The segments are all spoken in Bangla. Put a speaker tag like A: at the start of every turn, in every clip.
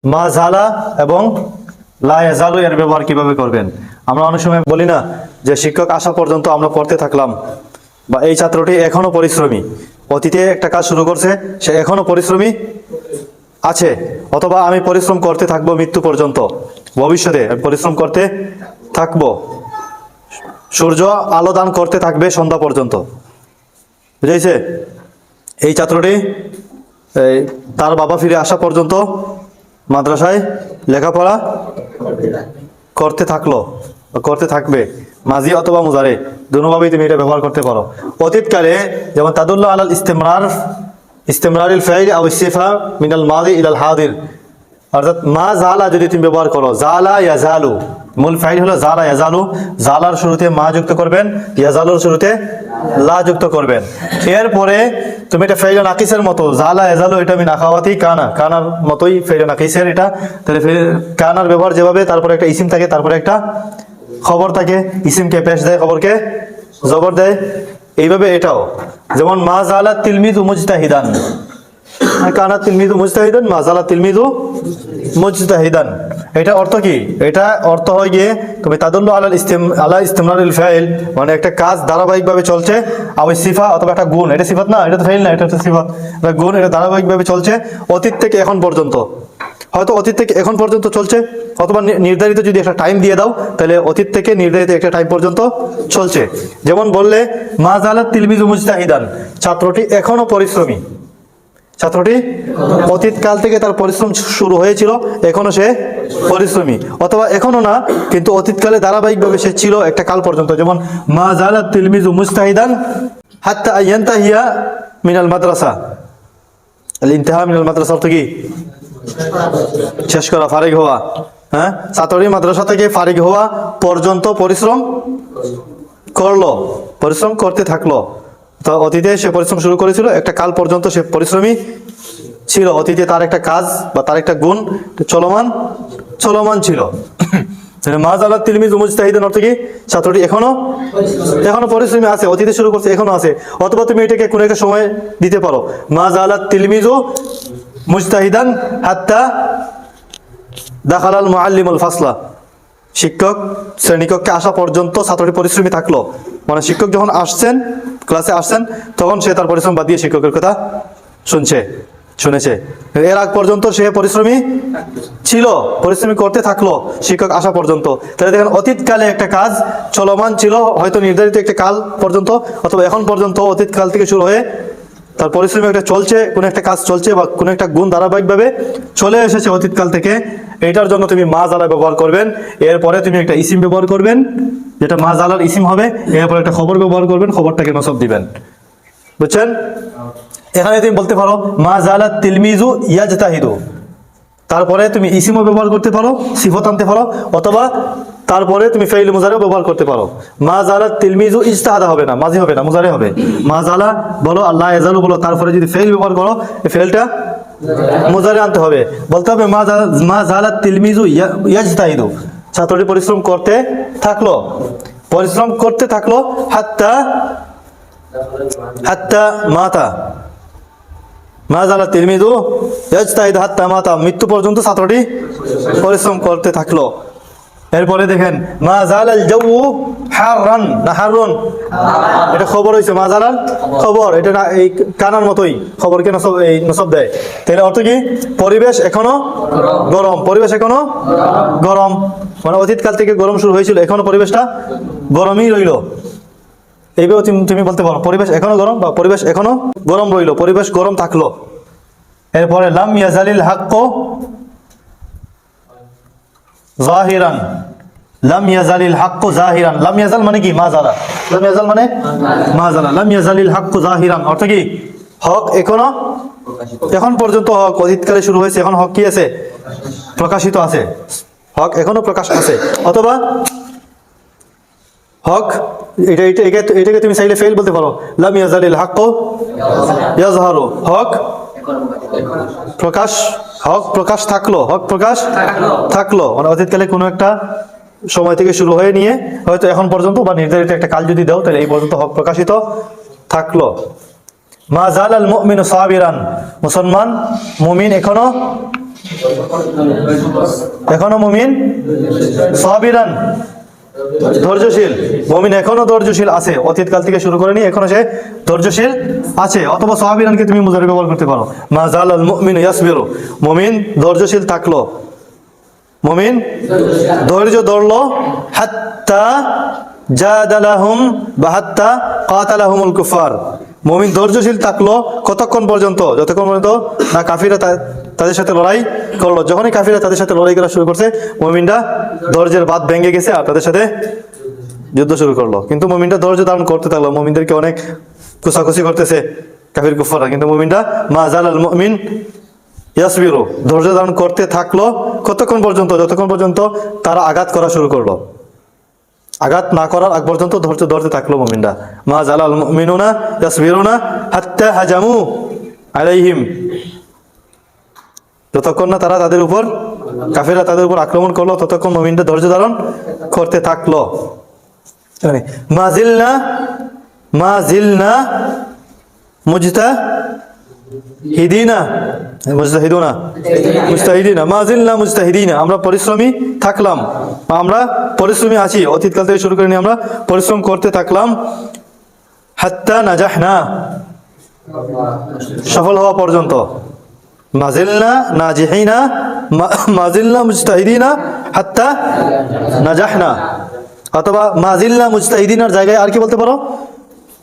A: মা জালা এবং লা ইয়াজালু এর ব্যবহার কিভাবে করবেন? আমরা অনেক সময় বলি না যে শিক্ষক আসা পর্যন্ত আমরা পড়তে থাকলাম, বা এই ছাত্রটি এখনো পরিশ্রমী, অতীতে একটা কাজ শুরু করছে, সে এখনো পরিশ্রমী আছে, অথবা আমি পরিশ্রম করতে থাকবো মৃত্যু পর্যন্ত, ভবিষ্যতে আমি পরিশ্রম করতে থাকবো, সূর্য আলো দান করতে থাকবে সন্ধ্যা পর্যন্ত। বুঝাইছে? এই ছাত্রটি তার বাবা ফিরে আসা পর্যন্ত মাদ্রাসায় লেখাপড়া করতে থাকলো, করতে থাকবে, মাজি অথবা মুজারে দুটোভাবেই তুমি এটা ব্যবহার করতে পারো। অতীতকালে যেমন তাদুল্লাহ আলাল ইস্তেমরারিল ফাইল আও সিফা মিনাল মাদি ইলাল হাদির, অর্থাৎ মা জালা যদি তুমি ব্যবহার করো, জালা ইয়াজালু, মূল ফাইল হলো জালা ইয়াজালু, জালার শুরুতে মা যুক্ত করবেন, ইয়াজালুর শুরুতে লা যুক্ত করবেন। এরপরে তুমি এটা ফাইল নাকিসের মতো, জালা ইয়াজালু এটা আমি নাখাওয়াতি কানা, কানার মতোই ফাইল নাকিসের এটা, তাহলে কানার ব্যবহার যেভাবে, তারপরে একটা ইসিম থাকে, তারপরে একটা খবর থাকে, ইসিমকে পেশ দেয়, খবরকে জবর দেয়, এইভাবে এটাও। যেমন মা জালা তিলমিযু মুজতাহিদান, কানা তিলমিযু মুজতাহিদান, মা জালা তিলমিযু মুজতাহিদান। এটা অর্থ কি? এটা অর্থ হয় গিয়ে তুমি তাদুল্লু আলা ইস্তিমরারিল ফাইল, মানে একটা কাজ ধারাবাহিকভাবে চলছে, আও সিফা অথবা একটা গুণ, এটা সিফাত না, এটা তো ফাইল না, এটা একটা সিফাত, এটা গুণ, এটা ধারাবাহিকভাবে চলছে অতীত থেকে এখন পর্যন্ত। হয়তো অতীত থেকে এখন পর্যন্ত চলছে, অথবা নির্ধারিত যদি একটা টাইম দিয়ে দাও, তাহলে অতীত থেকে নির্ধারিত একটা টাইম পর্যন্ত চলছে। যেমন বললে মা জালাত তিলমিযু মুজতাহিদান, ছাত্রটি এখনো পরিশ্রমী, ছাত্রটি অতীতকাল থেকে তার পরিশ্রম শুরু হয়েছিল, এখনো সে পরিশ্রমী, অথবা এখনো না কিন্তু অতীতকালে ধারাবাহিকভাবে সে ছিল একটা কাল পর্যন্ত। যেমন মা জালাত তিলমিযু মুজতাহিদান হাত্তা ইয়ানতাহিয়া মিনাল মাদ্রাসা, আল ইনতিহা মিনাল মাদ্রাসা অর্থ কি? শেষ করা, ফারিগ হওয়া। হ্যাঁ, ছাত্রটি মাদ্রাসা থেকে ফারিগ হওয়া পর্যন্ত পরিশ্রম করলো, পরিশ্রম করতে থাকলো। তো অতীতে সে পরিশ্রম শুরু করেছিল, একটা কাল পর্যন্ত সে পরিশ্রমী ছিল, অতীতে তার একটা কাজ বা তার একটা গুণ চলমান ছিল। মা জালাত তিলমিযু মুজতাহিদান অর্থ কি? ছাত্রটি এখনো পরিশ্রমী আছে, অতীতে শুরু করছে, এখনো আছে। অথবা তুমি এটাকে কোনো একটা সময় দিতে পারো, মা জালাত তিলমিযু মুজতাহিদান হাত্তা দাখালাল মুআল্লিমুল ফাসলা, শিক্ষক শ্রেণীকক্ষে আসা পর্যন্ত ছাত্রটি পরিশ্রমী থাকলো, মানে শিক্ষক যখন আসছেন, ক্লাসে আসছেন, তখন সে তার পরিশ্রম বাদ দিয়ে শিক্ষকের কথা শুনেছে। এর আগ পর্যন্ত সে পরিশ্রমী ছিল, পরিশ্রমী করতে থাকলো শিক্ষক আসা পর্যন্ত। তাহলে দেখেন অতীতকালে একটা কাজ চলমান ছিল, হয়তো নির্ধারিত একটা কাল পর্যন্ত, অথবা এখন পর্যন্ত, অতীতকাল থেকে শুরু হয়ে তার পরিশ্রমী একটা চলছে, কোনো একটা কাজ চলছে, বা কোনো একটা গুণ ধারাবাহিকভাবে চলে এসেছে অতীতকাল থেকে। এইটার জন্য তুমি মা জালা ব্যবহার করবেন। এরপরে তুমি একটা ইসিম ব্যবহার করবেন, যেটা মা জালার ইসিম হবে। এরপরে একটা খবর ব্যবহার করবেন, খবরটাকে নসব দিবেন। বুঝছেন? এখানে তুমি বলতে পারো মা জালাত তিলমিযু ইয়াজতাহিদু, তারপরে তুমি ইসিমও ব্যবহার করতে পারো, সিফত আনতে পারো, অথবা তারপরে তুমি ফাইল মুজারেও ব্যবহার করতে পারো। মা জালাত তিলমিযু ইজতাহাদা হবে না, মাজি হবে না, মুজারে হবে। মা জালা বলো, আল্লাহ ইয়াজালু বলো, তারপরে যদি ফাইল ব্যবহার করো, এই ফাইলটা মুজারে আনতে হবে। বলতে হবে মা জালাত তিলমিযু ইয়াজতাহিদু, ছাত্রটি পরিশ্রম করতে থাকলো হাত্তা মাতা, মা জালাত তিলমিযু ইয়াজতাহিদু হাত্তা মাতা, মৃত্যু পর্যন্ত ছাত্রটি পরিশ্রম করতে থাকলো। এরপরে দেখেন মা জালাল জাউ হাররান না হারুন, এটা খবর হয়েছে, মা জালাল খবর, এটা না এই কানার মতোই খবরকে নসব দেয়। তাহলে অর্থ কি? পরিবেশ এখনো গরম, পরিবেশ এখনো গরম, মানে অতীতকাল থেকে গরম শুরু হয়েছিল, এখনো পরিবেশটা গরমই রইল। এইভাবে তুমি বলতে পারো পরিবেশ এখনো গরম, বা পরিবেশ এখনো গরম রইল, পরিবেশ গরম থাকলো। এরপরে লাম ইয়াজালিল হাক্কু জাহিরান, লাম ইয়াজালিল হাক্কু জাহিরান, লাম ইয়াজাল মানে কি? মা জালা, লাম ইয়াজাল মানে মা জালা, লাম ইয়াজালিল হাক্কু জাহিরান অর্থ কি? হক এখন পর্যন্ত হক, অতীতকালে শুরু হয়েছে, এখন হক কি আছে? প্রকাশিত আছে, হক এখনো প্রকাশ আছে। অথবা হক এটাকে তুমি চাইলে ফেল বলতে পারো, লাম ইয়াজালিল হাক্কু ইয়াজহারু, হক প্রকাশ থাকলো, মানে অতীতকালে কোনো একটা সময় থেকে শুরু হয়ে নিয়ে হয়তো এখন পর্যন্ত, বা নির্ধারিত একটা কাল যদি দাও, তাহলে এই পর্যন্ত হক প্রকাশিত থাকলো। মা জালাল মুমিনু সাবিরান, মুসলমান মুমিন এখনো এখনো মুমিন সাবিরান, ধৈর্যশীল। মুমিন এখনো ধৈর্যশীল আছে, অতীতকাল থেকে শুরু করে নিয়ে এখনো সে ধৈর্যশীল আছে। অথবা সাবিরানকে তুমি মুজারি ব্যবহার করতে পারো। মা জালাল মুমিনু ইয়াসবিরু, মুমিন ধৈর্যশীল থাকলো, মুমিন ধৈর্য ধরলো, হাত্তা জাদালাহুম বা হাত্তা কাতালাহুমুল কুফার, মুমিন ধৈর্যশীল থাকলো কতক্ষণ পর্যন্ত? যতক্ষণ পর্যন্ত না কাফিরা তাদের সাথে লড়াই করলো। যখনই কাফিরা তাদের সাথে লড়াই করা শুরু করছে, মুমিনরা ধৈর্যের বাঁধ ভেঙে গেছে আর তাদের সাথে যুদ্ধ শুরু করলো। কিন্তু মুমিনরা ধৈর্য ধারণ করতে থাকলো, মুমিনদেরকে অনেক কুসাকুসি করতেছে কাফির কুফাররা, কিন্তু মুমিনরা মা জালাল মুমিন ইয়াসবিরু, ধৈর্য ধারণ করতে থাকলো কতক্ষণ পর্যন্ত? যতক্ষণ পর্যন্ত তারা আঘাত করা শুরু করলো। আঘাত না করার আগ পর্যন্ত ধৈর্য ধরতে থাকলো মুমিনরা। মা জালাল মুমিনুনা ইয়াসবিরুনা হাত্তা হাজামু আলাইহিম, যতক্ষণ না তারা তাদের উপর, কাফিররা তাদের উপর আক্রমণ করলো, ততক্ষণ মুমিনরা ধৈর্য ধারণ করতে থাকলো। মাজিলনা মুজতাহিদিনা, আমরা পরিশ্রমী থাকলাম, আমরা পরিশ্রমী আছি, অতীতকাল থেকে শুরু করে নিয়ে আমরা পরিশ্রম করতে থাকলাম। হাত্তা নাজাহনা, সফল হওয়া পর্যন্ত। মাজিলনা নাজিহিনা, মাজিলনা মুজতাহিদিনা হাত্তা নাজাহনা। অথবা মাজিলনা মুজতাহিদিনার জায়গায় আর কি বলতে পারো?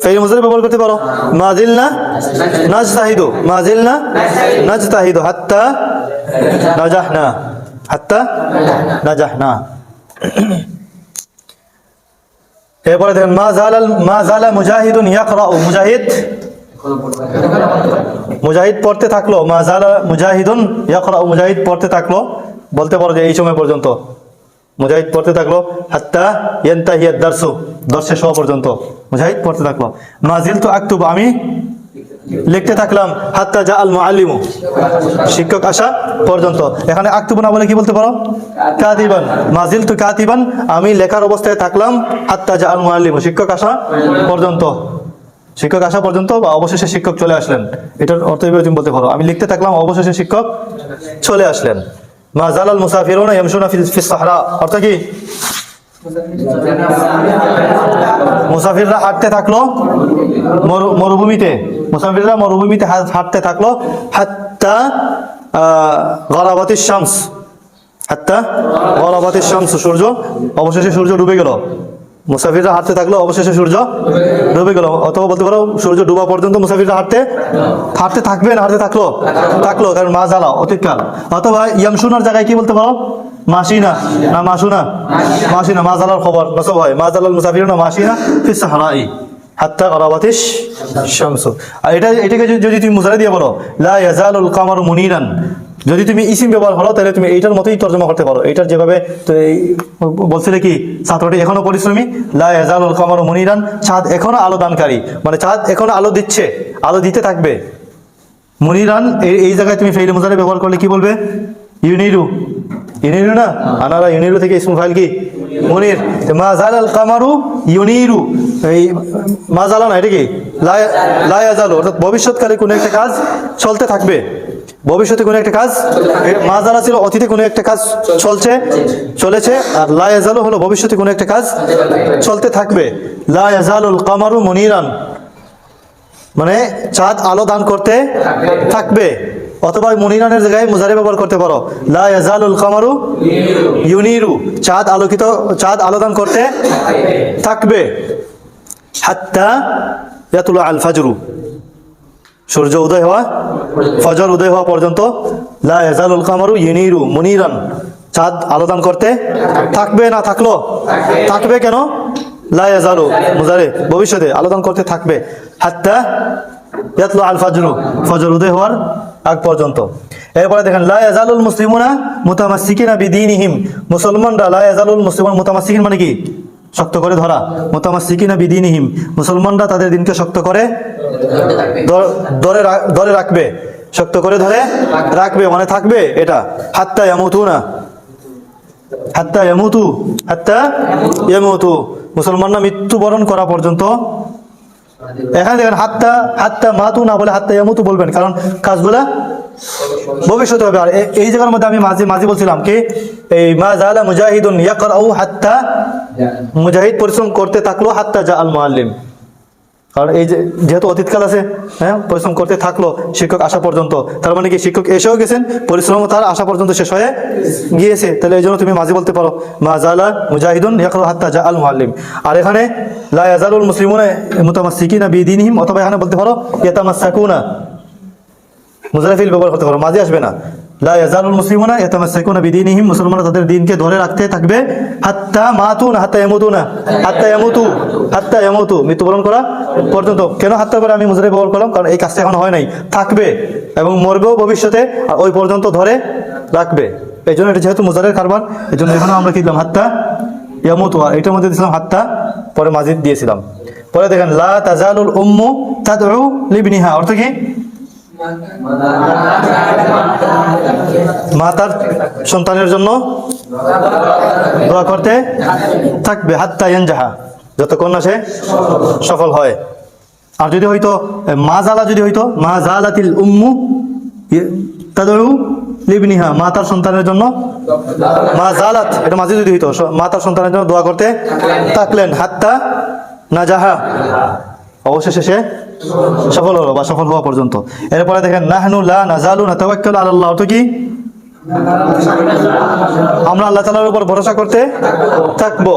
A: ফাইল মুজারি ব্যবহার করতে পারো। মাজিলনা নাজতাহিদু, মাজিলনা নাজতাহিদু হাত্তা নাজাহনা, হাত্তা নাজাহনা। এরপরে দেখেন মা জালা মুজাহিদুন ইয়াকরাউ, মুজাহিদ পড়তে থাকলো। মা জালা মুজাহিদুন ইয়াকরাউ, মুজাহিদ পড়তে থাকলো, বলতে পারো যে এই সময় পর্যন্ত মুজাহিদ পড়তে থাকলো। হাত্তা ইয়ানতাহিয়া দারসু, দর্শ শেষ হওয়া পর্যন্ত মুজাহিদ পড়তে থাকলো। মাজিলতু আকতুবু, আমি লিখতে থাকলাম। হাত্তা জা আল মুআল্লিমু, শিক্ষক আসা পর্যন্ত। এখানে আকতুবু না বলে কি বলতে পারো? কাতিবান। মাজিলতু কাতিবান, আমি লেখার অবস্থায় থাকলাম। হাত্তা জা আল মুআল্লিমু, শিক্ষক আসা পর্যন্ত, শিক্ষক আসা পর্যন্ত বা অবশেষে শিক্ষক চলে আসলেন, এটার অর্থ তুমি বলতে পারো আমি লিখতে থাকলাম, অবশেষে শিক্ষক চলে আসলেন। মা জালাল মুসাফিরুনা ইয়ামশুনা ফিস সাহরা, অর্থ কি? মুসাফিররা হাঁটতে থাকলো মরুভূমিতে, মুসাফিররা মরুভূমিতে হাঁটতে থাকলো। হাত্তা গরাবাতিশ শামস, হাত্তা গরাবাতিশ শামস, সূর্য, অবশেষে সূর্য ডুবে গেল। মুসাফিররা হাঁটতে থাকলো, অবশেষে সূর্য ডুবে গেল। অথবা বলতে পারো সূর্য ডুবা পর্যন্ত মুসাফিররা হাঁটতে থাকবে না, হাঁটতে থাকলো, কারণ মা জালা অতীতকাল। অথবা ইয়ামশুনার জায়গায় কি বলতে পারো? মাসিনা না মাসুনা? মাসিনা, মা জালার খবর নসব হয়। মা জালাল মুসাফিরুনা মাসিনা ফিস সাহরাই হাত্তা গরাবাতিশ শামসু। আর এটাকে যদি তুমি মুজারি দিয়ে বলো, লা ইয়াজালুল কামারু মুনিরান, যদি তুমি ইসিম ব্যবহার করো তাহলে তুমি এইটার মতোই তর্জমা করতে পারো। এইটার যেভাবে তো বলছিলে কি, ছাত্রটি এখনো পরিশ্রমী। লা ইয়াজালুল কামারু মুনিরান, চাঁদ এখনো আলো দানকারী, মানে চাঁদ এখনো আলো দিচ্ছে, আলো দিতে থাকবে। মুনিরান এই জায়গায় তুমি ফাইল মুজারি ব্যবহার করলে কি বলবে? ইউনিরু, ইউনিরু না, আনারা ইউনিরু থেকে ইসমুল ফাইল কি? মুনির। মা জালাল কামারু ইউনিরু, এই মা জালা না, এটা কি? লা ইয়াজালু, অর্থাৎ ভবিষ্যৎকালে কোনো একটা কাজ চলতে থাকবে, ভবিষ্যতে কোনো একটা কাজ। মা জালা ছিল অতীতে কোনো একটা কাজ চলেছে, আর লা ইয়াজালু হলো ভবিষ্যতে কোনো একটা কাজ চলতে থাকবে। লা ইয়াজালুল কামারু মুনিরান, মানে চাঁদ আলো দান করতে থাকবে। অথবা মুনিরানের জায়গায় মুজারি ব্যবহার করতে পারো। লা ইয়াজালুল কামারু ইউনিরু, চাঁদ আলো দান করতে থাকবে। হাত্তা ইয়াতুলা আল ফাজরু, সূর্য উদয় হওয়া, ফজর উদয় হওয়া পর্যন্ত। লা ইয়াজালুল কামারু ইউনিরু মুনিরান, চাঁদ আলো দান করতে থাকবে না, থাকবে কেন? লা ইয়াজালু মুজারি, ভবিষ্যতে আলো দান করতে থাকবে। হাত্তা ইয়াতলু আল ফাজরু, ফজর উদয় হওয়ার আগ পর্যন্ত। এরপরে দেখেন লা ইয়াজালুল মুসলিমুনা মুতামাসসিকিনা বিদীনিহিম, মুসলমানরা লা ইয়াজালুল মুসলিমুন, মুতামাসসিকিন মানে কি? শক্ত করে ধরা। মুতামাসসিকিনা বিদীনিহিম, মুসলমানরা তাদের দিনকে শক্ত করে ধরে রাখবে, শক্ত করে ধরে রাখবে মানে থাকবে এটা। হাত্তা ইয়ামুতুনা, হাত্তা ইয়ামুতু, মুসলমানরা মৃত্যুবরণ করা পর্যন্ত। এখানে দেখেন হাত্তা মাতু না বলে হাত্তা ইয়ামুতু বলবেন, কারণ কাজগুলা ভবিষ্যতে হবে। আর এই জায়গার মধ্যে আমি মাঝে মাঝে বলছিলাম কি, এই মা জালা মুজাহিদুন ইয়াকরাউ হাত্তা, মুজাহিদ পরিশ্রম করতে থাকলো হাত্তা জা আল মুআল্লিম। কারণ এই যে যেহেতু অতীতকাল আছে, হ্যাঁ, পরিশ্রম করতে থাকলো শিক্ষক আসা পর্যন্ত, তার মানে কি শিক্ষক এসেও গেছেন, পরিশ্রম তার আসা পর্যন্ত শেষ হয়ে গিয়েছে। তাহলে এই জন্য তুমি মাঝে বলতে পারো মা জালা মুজাহিদুন ইয়াকরাউ হাত্তা জা আল মুআল্লিম। আর এখানে লা ইয়াজালুল মুসলিমুনা মুতামাসসিকিনা বিদীনিহিম, অথবা এখানে বলতে পারো ইয়াতামাসসাকুনা, মুজাফিল ব্যবহার করতে পারো, মাঝে আসবে না। লা ইয়াজালুল মুসলিমুনা ইয়াতামাসসাকুনা বিদীনিহিম, মুসলমানরা তাদের দ্বীনকে ধরে রাখতে থাকবে হাত্তা মাতু না হাত্তা ইয়ামুতু না, হাত্তা ইয়ামুতু, হাত্তা ইয়ামুতু, মৃত্যুবরণ করা পর্যন্ত। কেন হাত্তার পরে আমি মুজাফিল ব্যবহার করলাম? কারণ এই কাজটা এখন হয় নাই, থাকবে এবং মরবেও ভবিষ্যতে, আর ওই পর্যন্ত ধরে রাখবে। এই জন্য এটা যেহেতু মুজারের কারবার, এই জন্য এখানে আমরা কি দিলাম হাত্তা ইয়ামুতু, আর এটার মধ্যে দিয়েছিলাম হাত্তা, পরে মাজিদ দিয়েছিলাম। পরে দেখেন লা তাজালুল উম্মু তাদউ লিবনিহা, অর্থ কি? মা তার সন্তানের জন্য দোয়া করতে থাকবে হাত্তা ইয়ানজাহা, যতক্ষণ না সে সফল হয়। আর যদি হয়তো মা জালা, যদি হয়তো মা জালাতিল উম্মু তাদউ লিবনিহা, মা তার সন্তানের জন্য, মা জালাত এটা মাঝে যদি হইতো, মা তার সন্তানের জন্য দোয়া করতে থাকলেন হাত্তা নাজাহা, অবশেষে সে সফল হলো বা সফল হওয়া পর্যন্ত। এরপরে দেখেন নাহনু লা নাজালু নাতাওয়াক্কালু আলাল্লাহ, অর্থ কি? আমরা আল্লাহ তাআলার উপর ভরসা করতে থাকবো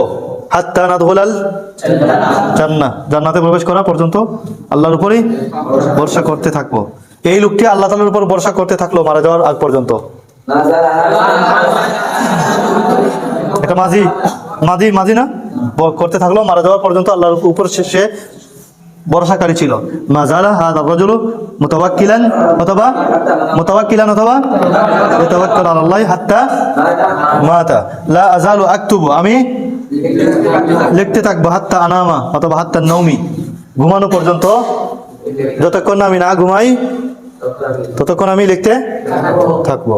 A: হাত্তা নাদখুলাল জান্নাহ, জান্নাতে প্রবেশ করা পর্যন্ত আল্লাহর উপরই ভরসা করতে থাকবো। এই লোকটি আল্লাহ তাআলার উপর ভরসা করতে থাকলো মারা যাওয়ার আগ পর্যন্ত। এটা মাঝি মাঝি মাঝি না, করতে থাকলো মারা যাওয়ার পর্যন্ত আল্লাহর উপর সে ভরসাকারী ছিল। মা জালা হাযা রাজুলু মুতাওয়াক্কিলান অথবা মুতাওয়াক্কিলান অথবা ইয়াতাওয়াক্কালু আলাল্লাহি হাত্তা মাতা। লা আযালু আকতুবু, আমি লিখতে থাকবো হাত্তা আনামা অথবা হাত্তা নওমি, ঘুমানো পর্যন্ত, যতক্ষণ আমি না ঘুমাই ততক্ষণ আমি লিখতে থাকবো।